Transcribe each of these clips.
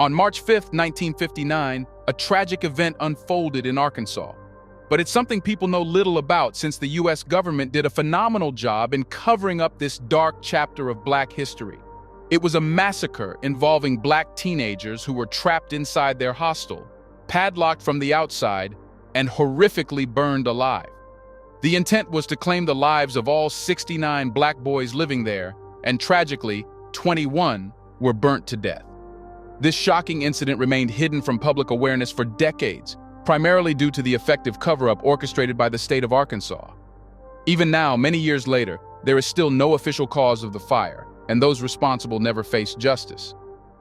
On March 5, 1959, a tragic event unfolded in Arkansas. But it's something people know little about since the U.S. government did a phenomenal job in covering up this dark chapter of Black history. It was a massacre involving Black teenagers who were trapped inside their hostel, padlocked from the outside, and horrifically burned alive. The intent was to claim the lives of all 69 Black boys living there, and tragically, 21 were burnt to death. This shocking incident remained hidden from public awareness for decades, primarily due to the effective cover-up orchestrated by the state of Arkansas. Even now, many years later, there is still no official cause of the fire, and those responsible never faced justice.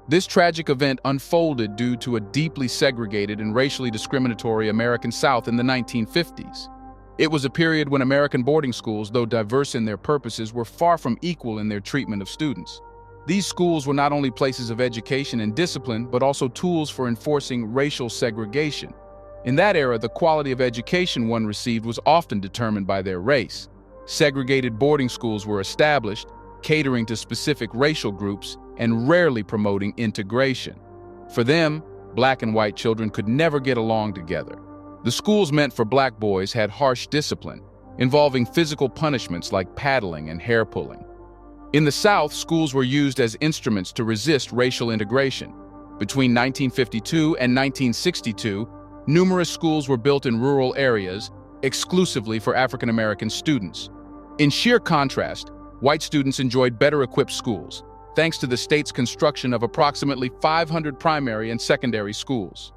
This tragic event unfolded due to a deeply segregated and racially discriminatory American South in the 1950s. It was a period when American boarding schools, though diverse in their purposes, were far from equal in their treatment of students. These schools were not only places of education and discipline, but also tools for enforcing racial segregation. In that era, the quality of education one received was often determined by their race. Segregated boarding schools were established, catering to specific racial groups and rarely promoting integration. For them, Black and white children could never get along together. The schools meant for Black boys had harsh discipline, involving physical punishments like paddling and hair pulling. In the South, schools were used as instruments to resist racial integration. Between 1952 and 1962, numerous schools were built in rural areas, exclusively for African American students. In sheer contrast, white students enjoyed better-equipped schools, thanks to the state's construction of approximately 500 primary and secondary schools.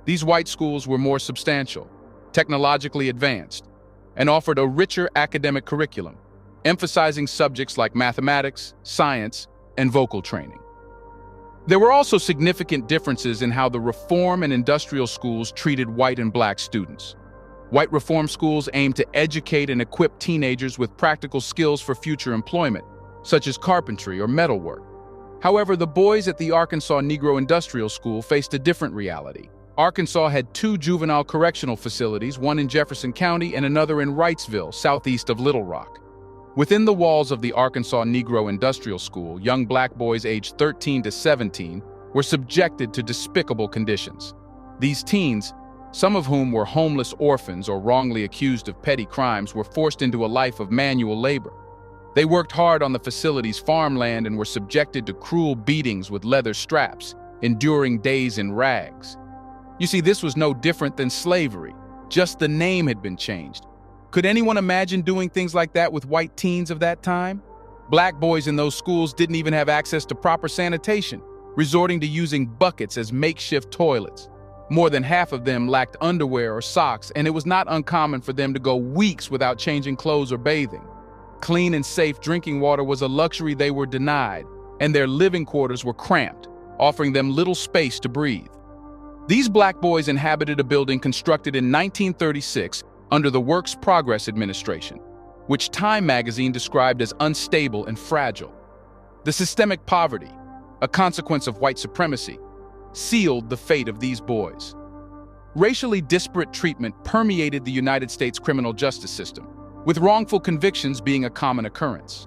These white schools were more substantial, technologically advanced, and offered a richer academic curriculum, emphasizing subjects like mathematics, science, and vocal training. There were also significant differences in how the reform and industrial schools treated white and Black students. White reform schools aimed to educate and equip teenagers with practical skills for future employment, such as carpentry or metalwork. However, the boys at the Arkansas Negro Industrial School faced a different reality. Arkansas had two juvenile correctional facilities, one in Jefferson County and another in Wrightsville, southeast of Little Rock. Within the walls of the Arkansas Negro Industrial School, young Black boys aged 13 to 17 were subjected to despicable conditions. These teens, some of whom were homeless orphans or wrongly accused of petty crimes, were forced into a life of manual labor. They worked hard on the facility's farmland and were subjected to cruel beatings with leather straps, enduring days in rags. You see, this was no different than slavery, just the name had been changed. Could anyone imagine doing things like that with white teens of that time? Black boys in those schools didn't even have access to proper sanitation, resorting to using buckets as makeshift toilets. More than half of them lacked underwear or socks, and it was not uncommon for them to go weeks without changing clothes or bathing. Clean and safe drinking water was a luxury they were denied, and their living quarters were cramped, offering them little space to breathe. These Black boys inhabited a building constructed in 1936 under the Works Progress Administration, which Time magazine described as unstable and fragile. The systemic poverty, a consequence of white supremacy, sealed the fate of these boys. Racially disparate treatment permeated the United States criminal justice system, with wrongful convictions being a common occurrence.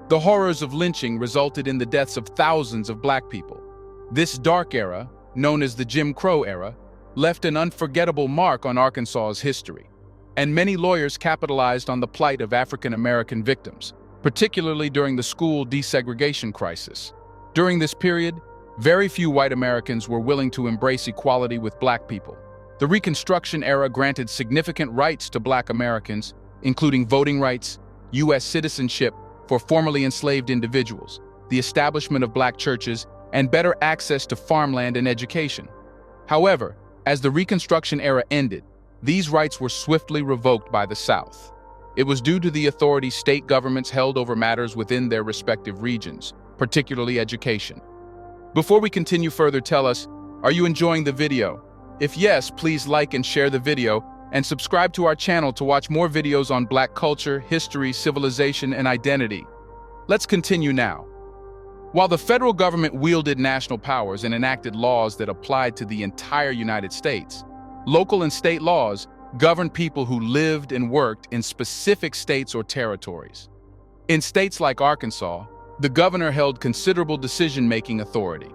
The horrors of lynching resulted in the deaths of thousands of Black people. This dark era, known as the Jim Crow era, left an unforgettable mark on Arkansas's history, and many lawyers capitalized on the plight of African American victims, particularly during the school desegregation crisis. During this period, very few white Americans were willing to embrace equality with Black people. The Reconstruction era granted significant rights to Black Americans, including voting rights, U.S. citizenship for formerly enslaved individuals, the establishment of Black churches, and better access to farmland and education. However, as the Reconstruction era ended, these rights were swiftly revoked by the South. It was due to the authority state governments held over matters within their respective regions, particularly education. Before we continue further, tell us, are you enjoying the video? If yes, please like and share the video, and subscribe to our channel to watch more videos on Black culture, history, civilization, and identity. Let's continue now. While the federal government wielded national powers and enacted laws that applied to the entire United States, local and state laws governed people who lived and worked in specific states or territories. In states like Arkansas, the governor held considerable decision-making authority.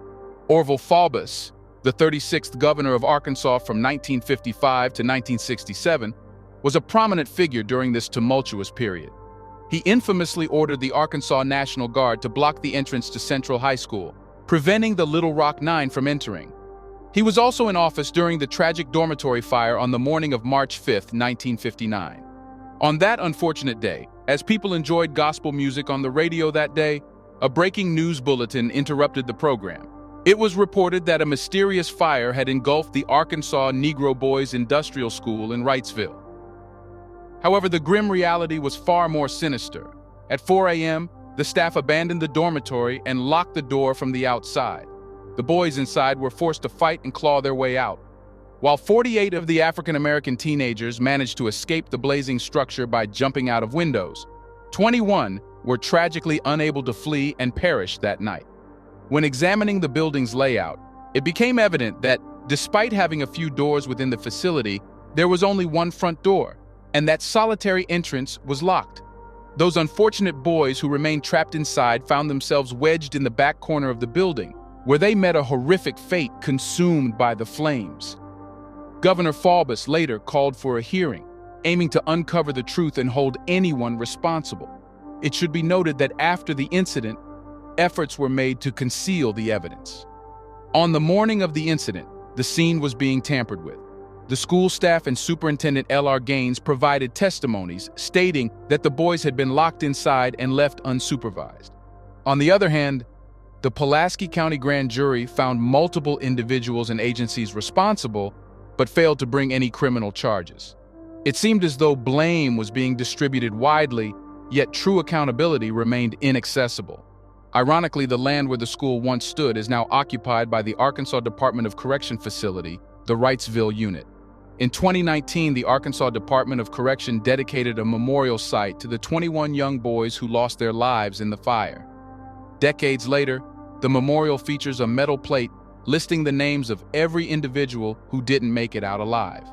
Orville Faubus, the 36th governor of Arkansas from 1955 to 1967, was a prominent figure during this tumultuous period. He infamously ordered the Arkansas National Guard to block the entrance to Central High School, preventing the Little Rock Nine from entering. He was also in office during the tragic dormitory fire on the morning of March 5, 1959. On that unfortunate day, as people enjoyed gospel music on the radio that day, a breaking news bulletin interrupted the program. It was reported that a mysterious fire had engulfed the Arkansas Negro Boys Industrial School in Wrightsville. However, the grim reality was far more sinister. At 4 a.m., the staff abandoned the dormitory and locked the door from the outside. The boys inside were forced to fight and claw their way out. While 48 of the African-American teenagers managed to escape the blazing structure by jumping out of windows, 21 were tragically unable to flee and perished that night. When examining the building's layout, it became evident that, despite having a few doors within the facility, there was only one front door, and that solitary entrance was locked. Those unfortunate boys who remained trapped inside found themselves wedged in the back corner of the building, where they met a horrific fate consumed by the flames. Governor Faubus later called for a hearing, aiming to uncover the truth and hold anyone responsible. It should be noted that after the incident, efforts were made to conceal the evidence. On the morning of the incident, the scene was being tampered with. The school staff and Superintendent L.R. Gaines provided testimonies stating that the boys had been locked inside and left unsupervised. On the other hand, the Pulaski County Grand Jury found multiple individuals and agencies responsible, but failed to bring any criminal charges. It seemed as though blame was being distributed widely, yet true accountability remained inaccessible. Ironically, the land where the school once stood is now occupied by the Arkansas Department of Correction facility, the Wrightsville Unit. In 2019, the Arkansas Department of Correction dedicated a memorial site to the 21 young boys who lost their lives in the fire. Decades later, the memorial features a metal plate listing the names of every individual who didn't make it out alive.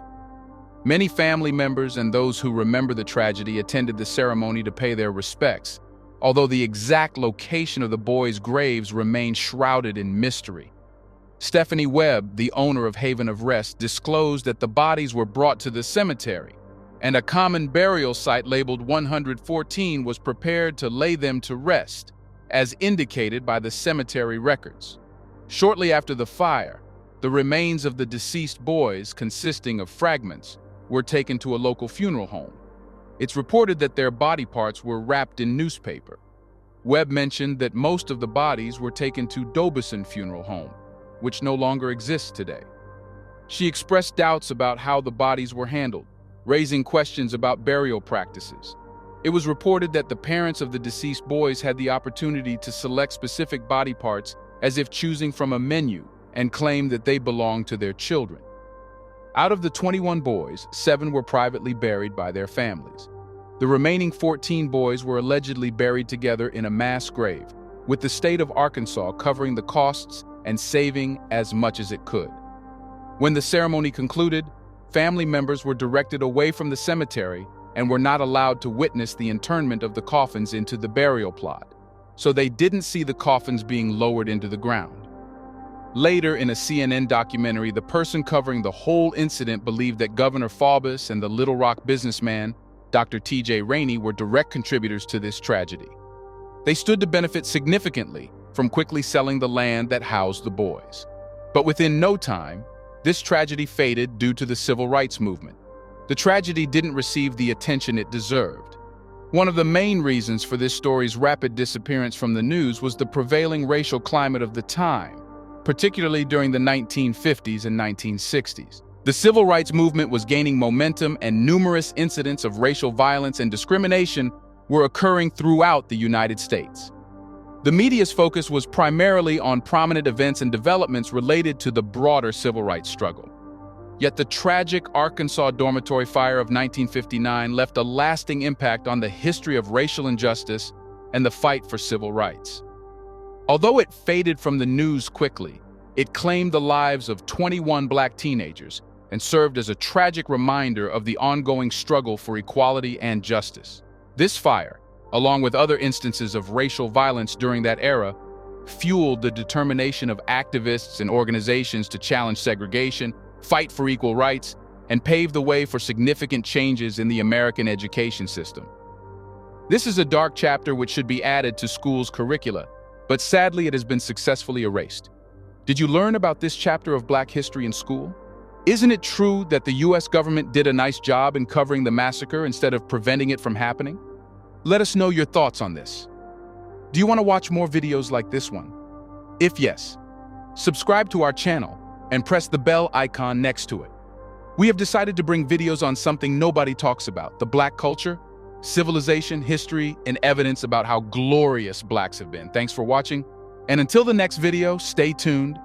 Many family members and those who remember the tragedy attended the ceremony to pay their respects, although the exact location of the boys' graves remained shrouded in mystery. Stephanie Webb, the owner of Haven of Rest, disclosed that the bodies were brought to the cemetery, and a common burial site labeled 114 was prepared to lay them to rest, as indicated by the cemetery records. Shortly after the fire, the remains of the deceased boys, consisting of fragments, were taken to a local funeral home. It's reported that their body parts were wrapped in newspaper. Webb mentioned that most of the bodies were taken to Dobison Funeral Home, which no longer exists today. She expressed doubts about how the bodies were handled, raising questions about burial practices. It was reported that the parents of the deceased boys had the opportunity to select specific body parts as if choosing from a menu, and claimed that they belonged to their children. Out of the 21 boys, 7 were privately buried by their families. The remaining 14 boys were allegedly buried together in a mass grave, with the state of Arkansas covering the costs and saving as much as it could. When the ceremony concluded, family members were directed away from the cemetery and were not allowed to witness the internment of the coffins into the burial plot, so they didn't see the coffins being lowered into the ground. Later, in a CNN documentary, the person covering the whole incident believed that Governor Faubus and the Little Rock businessman, Dr. T.J. Rainey, were direct contributors to this tragedy. They stood to benefit significantly from quickly selling the land that housed the boys. But within no time, this tragedy faded due to the civil rights movement. The tragedy didn't receive the attention it deserved. One of the main reasons for this story's rapid disappearance from the news was the prevailing racial climate of the time, particularly during the 1950s and 1960s. The civil rights movement was gaining momentum, and numerous incidents of racial violence and discrimination were occurring throughout the United States. The media's focus was primarily on prominent events and developments related to the broader civil rights struggle. Yet the tragic Arkansas dormitory fire of 1959 left a lasting impact on the history of racial injustice and the fight for civil rights. Although it faded from the news quickly, it claimed the lives of 21 Black teenagers and served as a tragic reminder of the ongoing struggle for equality and justice. This fire, along with other instances of racial violence during that era, fueled the determination of activists and organizations to challenge segregation, fight for equal rights, and pave the way for significant changes in the American education system. This is a dark chapter which should be added to schools' curricula, but sadly it has been successfully erased. Did you learn about this chapter of Black history in school? Isn't it true that the US government did a nice job in covering the massacre instead of preventing it from happening? Let us know your thoughts on this. Do you want to watch more videos like this one? If yes, subscribe to our channel and press the bell icon next to it. We have decided to bring videos on something nobody talks about: the Black culture, civilization, history, and evidence about how glorious Blacks have been. Thanks for watching, and until the next video, stay tuned